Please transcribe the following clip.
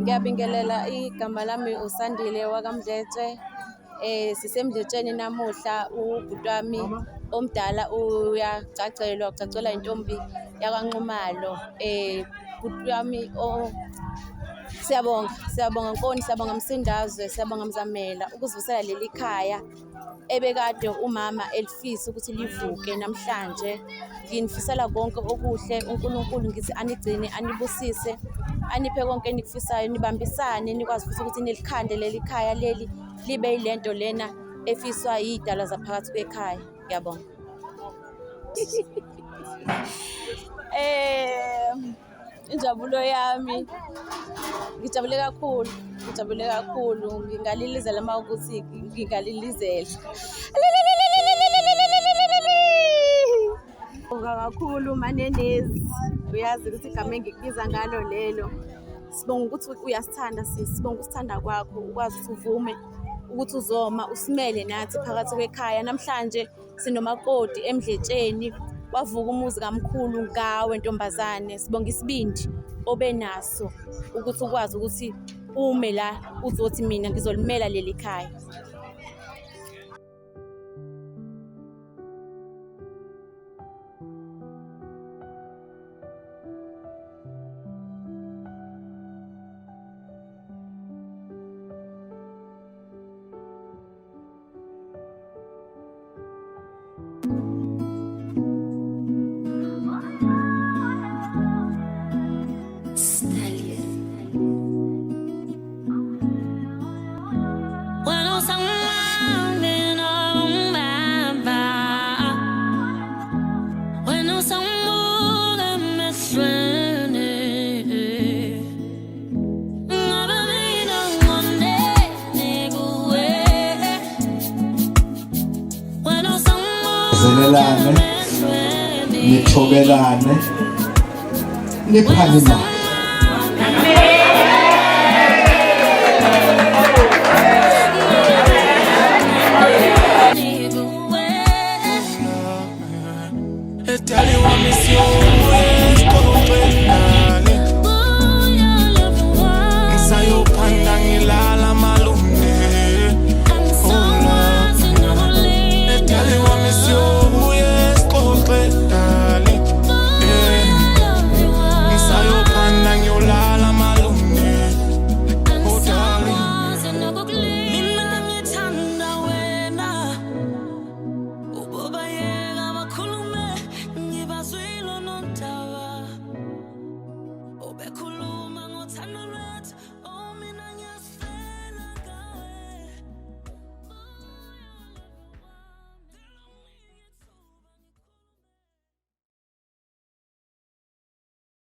Ngiyabingelela, igama lami uSandile waKaMdletshe. Sisemdletsheni namuhla, ubhuti wami omdala ucacelwa intombi yakwaNxumalo. Bhuti wami siyabonga Nkoni, siyabonga Msindazwe, siyabonga Mzamela ukuzivusela leli khaya ebekade umama elifisa ukuthi livuke namhlanje. Nginifisela konke okuhle, uNkulunkulu ngithi anigcine, anibusise, aniphe konke enikufisayo, nibambisane, nikwazi futhi ukuthi nilikhande leli khaya leli libe yilento lena efiswa yidalwa zaphakathi kwekhaya. Ngiyabonga. Injabulo yami, ngijabule kakhulu, ngingalilizela uma ukuthi ngingalilizela. Ngibonga kakhulu Manenezi, uyazi ukuthi igama engikubiza ngalo lelo. Sibonga ukuthi uyasithanda sisi, sibonga usithanda kwakho, ukwazi ukuthi uvume ukuthi uzoma usimele nathi phakathi kwekhaya. Namhlanje sinomakoti emdletsheni, wavuka umuzi kamkhulu ngawe ntombazane. Sibonga isibindi obenaso ukuthi ukwazi ukuthi ume la uzothi mina ngizolimela leli khaya. Zelelane, nithobelane, niphane imali.